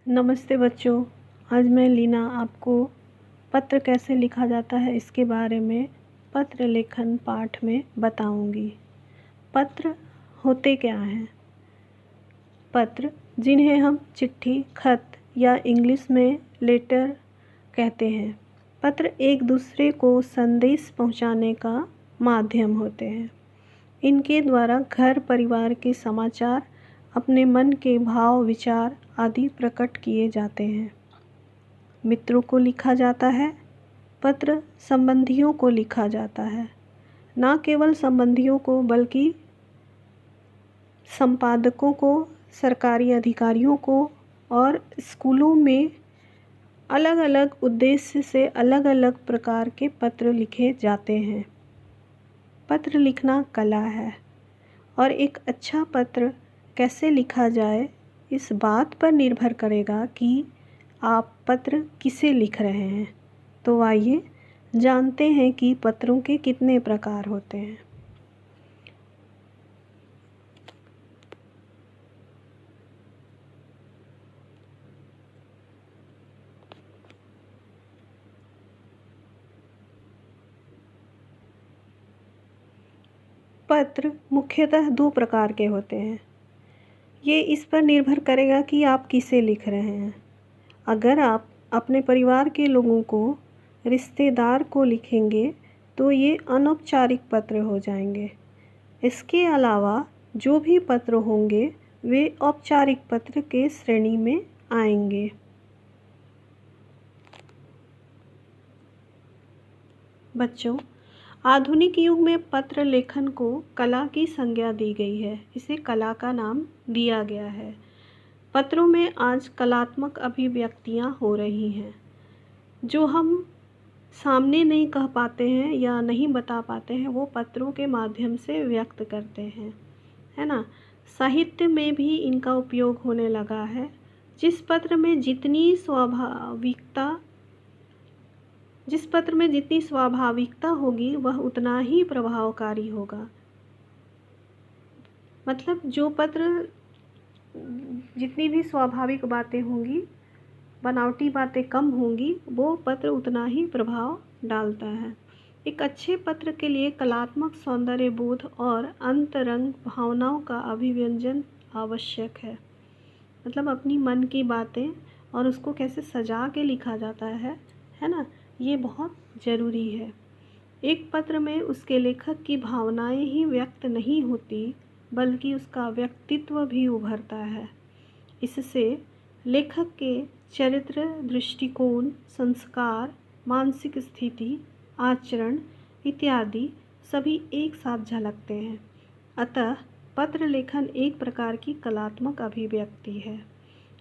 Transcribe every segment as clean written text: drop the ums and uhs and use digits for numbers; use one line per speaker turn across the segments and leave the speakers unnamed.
नमस्ते बच्चों। आज मैं लीना आपको पत्र कैसे लिखा जाता है इसके बारे में पत्र लेखन पाठ में बताऊंगी। पत्र होते क्या हैं? पत्र, जिन्हें हम चिट्ठी, खत या इंग्लिश में लेटर कहते हैं, पत्र एक दूसरे को संदेश पहुंचाने का माध्यम होते हैं। इनके द्वारा घर परिवार के समाचार, अपने मन के भाव विचार आदि प्रकट किए जाते हैं। मित्रों को लिखा जाता है। पत्र संबंधियों को लिखा जाता है। न केवल संबंधियों को बल्कि संपादकों को, सरकारी अधिकारियों को और स्कूलों में अलग अलग उद्देश्य से अलग अलग प्रकार के पत्र लिखे जाते हैं। पत्र लिखना कला है और एक अच्छा पत्र कैसे लिखा जाए इस बात पर निर्भर करेगा कि आप पत्र किसे लिख रहे हैं। तो आइए जानते हैं कि पत्रों के कितने प्रकार होते हैं। पत्र मुख्यतः दो प्रकार के होते हैं। ये इस पर निर्भर करेगा कि आप किसे लिख रहे हैं। अगर आप अपने परिवार के लोगों को, रिश्तेदार को लिखेंगे तो ये अनौपचारिक पत्र हो जाएंगे। इसके अलावा जो भी पत्र होंगे वे औपचारिक पत्र के श्रेणी में आएंगे। बच्चों, आधुनिक युग में पत्र लेखन को कला की संज्ञा दी गई है। इसे कला का नाम दिया गया है। पत्रों में आज कलात्मक अभिव्यक्तियाँ हो रही हैं जो हम सामने नहीं कह पाते हैं या नहीं बता पाते हैं, वो पत्रों के माध्यम से व्यक्त करते हैं, है ना। साहित्य में भी इनका उपयोग होने लगा है। जिस पत्र में जितनी स्वाभाविकता होगी वह उतना ही प्रभावकारी होगा। मतलब जो पत्र जितनी भी स्वाभाविक बातें होंगी, बनावटी बातें कम होंगी, वो पत्र उतना ही प्रभाव डालता है। एक अच्छे पत्र के लिए कलात्मक सौंदर्य बोध और अंतरंग भावनाओं का अभिव्यंजन आवश्यक है। मतलब अपनी मन की बातें और उसको कैसे सजा के लिखा जाता है ना, ये बहुत ज़रूरी है। एक पत्र में उसके लेखक की भावनाएं ही व्यक्त नहीं होती बल्कि उसका व्यक्तित्व भी उभरता है। इससे लेखक के चरित्र, दृष्टिकोण, संस्कार, मानसिक स्थिति, आचरण इत्यादि सभी एक साथ झलकते हैं। अतः पत्र लेखन एक प्रकार की कलात्मक अभिव्यक्ति है,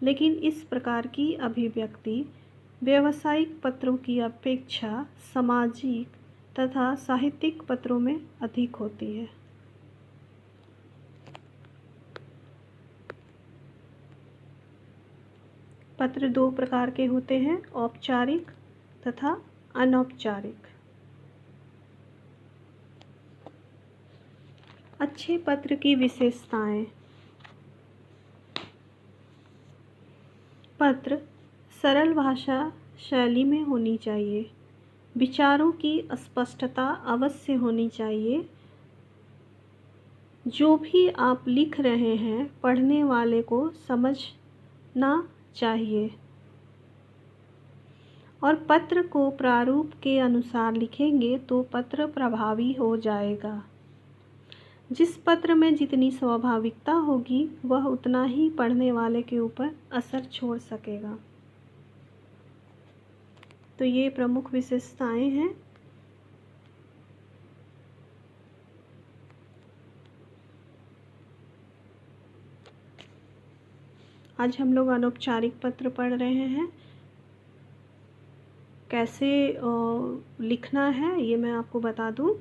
लेकिन इस प्रकार की अभिव्यक्ति व्यावसायिक पत्रों की अपेक्षा सामाजिक तथा साहित्यिक पत्रों में अधिक होती है। पत्र दो प्रकार के होते हैं, औपचारिक तथा अनौपचारिक। अच्छे पत्र की विशेषताएं। पत्र सरल भाषा शैली में होनी चाहिए। विचारों की स्पष्टता अवश्य होनी चाहिए। जो भी आप लिख रहे हैं पढ़ने वाले को समझना चाहिए और पत्र को प्रारूप के अनुसार लिखेंगे तो पत्र प्रभावी हो जाएगा। जिस पत्र में जितनी स्वाभाविकता होगी वह उतना ही पढ़ने वाले के ऊपर असर छोड़ सकेगा। तो ये प्रमुख विशेषताएं हैं। आज हम लोग अनौपचारिक पत्र पढ़ रहे हैं। कैसे लिखना है ये मैं आपको बता दूं।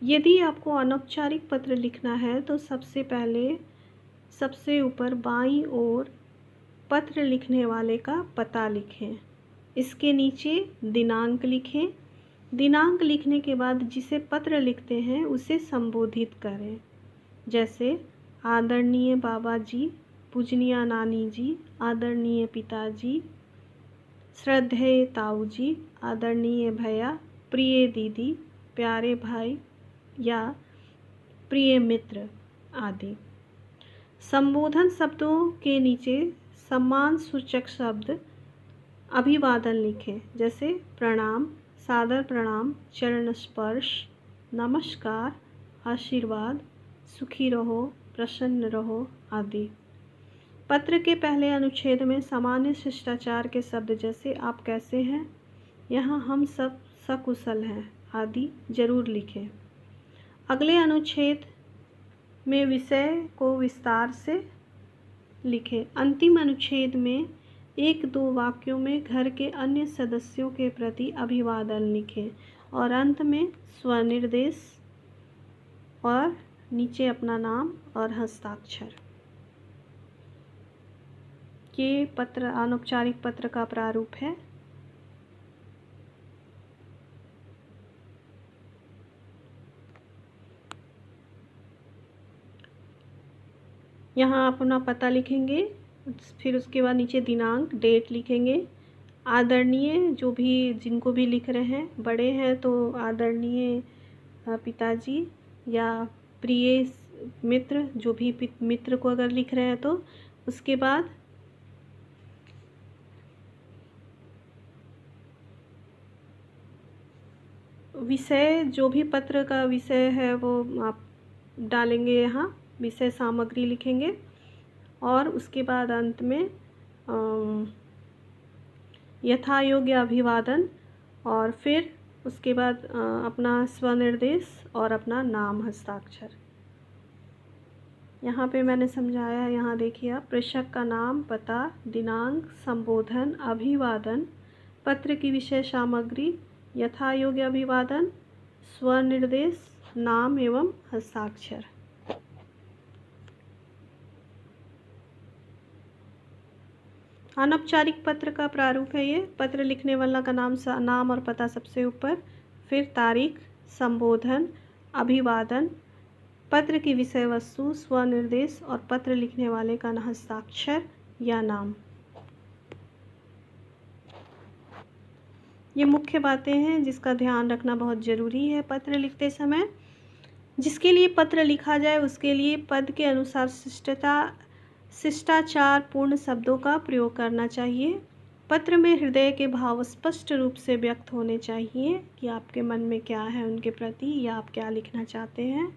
यदि आपको अनौपचारिक पत्र लिखना है तो सबसे पहले सबसे ऊपर बाईं ओर पत्र लिखने वाले का पता लिखें। इसके नीचे दिनांक लिखें। दिनांक लिखने के बाद जिसे पत्र लिखते हैं उसे संबोधित करें, जैसे आदरणीय बाबा जी, पूजनीय नानी जी, आदरणीय पिताजी, श्रद्धेय ताऊ जी, आदरणीय भैया, प्रिय दीदी, प्यारे भाई या प्रिय मित्र आदि। संबोधन शब्दों के नीचे सम्मान सूचक शब्द अभिवादन लिखें, जैसे प्रणाम, सादर प्रणाम, चरण स्पर्श, नमस्कार, आशीर्वाद, सुखी रहो, प्रसन्न रहो आदि। पत्र के पहले अनुच्छेद में सामान्य शिष्टाचार के शब्द जैसे आप कैसे हैं, यहाँ हम सब सकुशल हैं आदि जरूर लिखें। अगले अनुच्छेद में विषय को विस्तार से लिखें। अंतिम अनुच्छेद में 1-2 वाक्यों में घर के अन्य सदस्यों के प्रति अभिवादन लिखें और अंत में स्वनिर्देश और नीचे अपना नाम और हस्ताक्षर। ये पत्र अनौपचारिक पत्र का प्रारूप है। यहाँ अपना पता लिखेंगे, फिर उसके बाद नीचे दिनांक डेट लिखेंगे। आदरणीय जो भी जिनको भी लिख रहे हैं, बड़े हैं तो आदरणीय पिताजी या प्रिय मित्र, जो भी मित्र को अगर लिख रहे हैं तो उसके बाद विषय, जो भी पत्र का विषय है वो आप डालेंगे, यहाँ विषय सामग्री लिखेंगे और उसके बाद अंत में यथायोग्य अभिवादन और फिर उसके बाद अपना स्वनिर्देश और अपना नाम हस्ताक्षर। यहाँ पे मैंने समझाया, यहाँ देखिए आप, प्रेषक का नाम, पता, दिनांक, संबोधन, अभिवादन, पत्र की विषय सामग्री, यथायोग्य अभिवादन, स्वनिर्देश, नाम एवं हस्ताक्षर। अनौपचारिक पत्र का प्रारूप है ये। पत्र लिखने वाला का नाम और पता सबसे ऊपर, फिर तारीख, संबोधन, अभिवादन, पत्र की विषय वस्तु, स्वनिर्देश और पत्र लिखने वाले का हस्ताक्षर या नाम। ये मुख्य बातें हैं जिसका ध्यान रखना बहुत ज़रूरी है पत्र लिखते समय। जिसके लिए पत्र लिखा जाए उसके लिए पद के अनुसार शिष्टाचार पूर्ण शब्दों का प्रयोग करना चाहिए। पत्र में हृदय के भाव स्पष्ट रूप से व्यक्त होने चाहिए कि आपके मन में क्या है उनके प्रति या आप क्या लिखना चाहते हैं।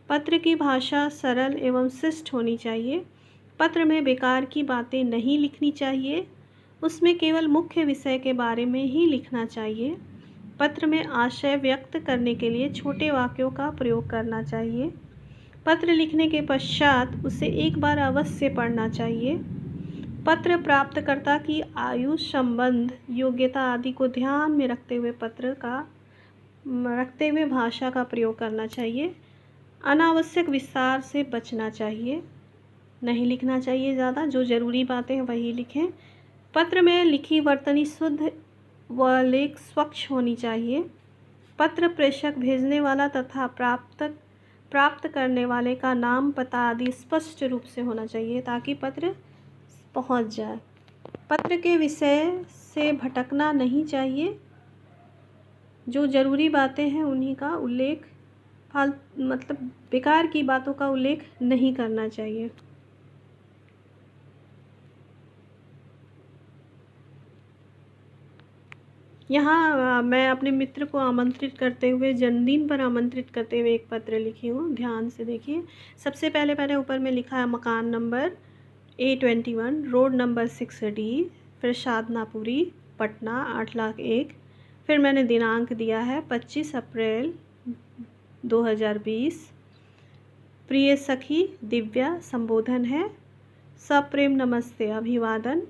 पत्र की भाषा सरल एवं शिष्ट होनी चाहिए। पत्र में बेकार की बातें नहीं लिखनी चाहिए, उसमें केवल मुख्य विषय के बारे में ही लिखना चाहिए। पत्र में आशय व्यक्त करने के लिए छोटे वाक्यों का प्रयोग करना चाहिए। पत्र लिखने के पश्चात उसे एक बार अवश्य पढ़ना चाहिए। पत्र प्राप्तकर्ता की आयु, संबंध, योग्यता आदि को ध्यान में रखते हुए भाषा का प्रयोग करना चाहिए। अनावश्यक विस्तार से बचना चाहिए, नहीं लिखना चाहिए ज़्यादा, जो ज़रूरी बातें हैं वही लिखें। पत्र में लिखी वर्तनी शुद्ध व लेख स्वच्छ होनी चाहिए। पत्र प्रेषक, भेजने वाला तथा प्राप्त करने वाले का नाम, पता आदि स्पष्ट रूप से होना चाहिए ताकि पत्र पहुंच जाए। पत्र के विषय से भटकना नहीं चाहिए, जो ज़रूरी बातें हैं उन्हीं का उल्लेख, मतलब बेकार की बातों का उल्लेख नहीं करना चाहिए। यहाँ मैं अपने मित्र को आमंत्रित करते हुए, जन्मदिन पर आमंत्रित करते हुए एक पत्र लिखी हूँ, ध्यान से देखिए। सबसे पहले मैंने ऊपर में लिखा है मकान number A21, road number 6D, फिर साधनापुरी, पटना 8,01,000। फिर मैंने दिनांक दिया है 25 अप्रैल 2020। प्रिय सखी दिव्या, संबोधन है सप्रेम नमस्ते, अभिवादन।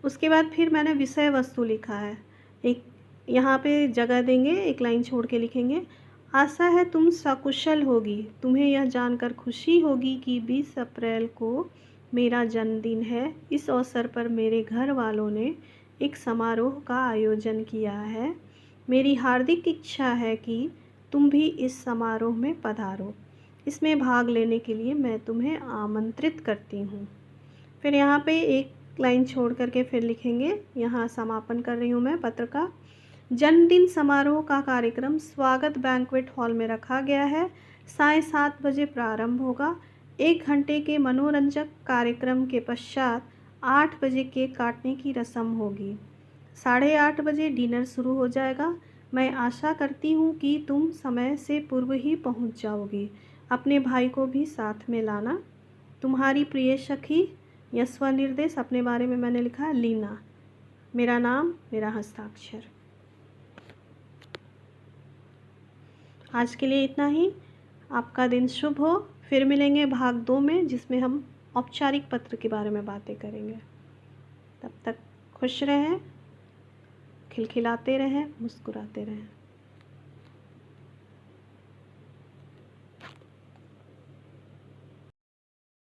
उसके बाद फिर मैंने विषय वस्तु लिखा है, एक यहाँ पे जगह देंगे, एक लाइन छोड़ के लिखेंगे, आशा है तुम सकुशल होगी। तुम्हें यह जानकर खुशी होगी कि 20 अप्रैल को मेरा जन्मदिन है। इस अवसर पर मेरे घर वालों ने एक समारोह का आयोजन किया है। मेरी हार्दिक इच्छा है कि तुम भी इस समारोह में पधारो। इसमें भाग लेने के लिए मैं तुम्हें आमंत्रित करती हूँ। फिर यहाँ पे एक लाइन छोड़ करके फिर लिखेंगे, यहाँ समापन कर रही हूँ मैं पत्र का। जन्मदिन समारोह का कार्यक्रम स्वागत बैंक्वेट हॉल में रखा गया है। 7:30 बजे प्रारंभ होगा। 1 घंटे के मनोरंजक कार्यक्रम के पश्चात 8 बजे केक काटने की रस्म होगी। 8:30 बजे डिनर शुरू हो जाएगा। मैं आशा करती हूँ कि तुम समय से पूर्व ही पहुँच जाओगी। अपने भाई को भी साथ में लाना। तुम्हारी प्रिय सखी। यह स्वनिर्देश अपने बारे में मैंने लिखा है, लीना। मेरा नाम, मेरा हस्ताक्षर। आज के लिए इतना ही। आपका दिन शुभ हो। फिर मिलेंगे भाग 2 में, जिसमें हम औपचारिक पत्र के बारे में बातें करेंगे। तब तक खुश रहें, खिलखिलाते रहें, मुस्कुराते रहें।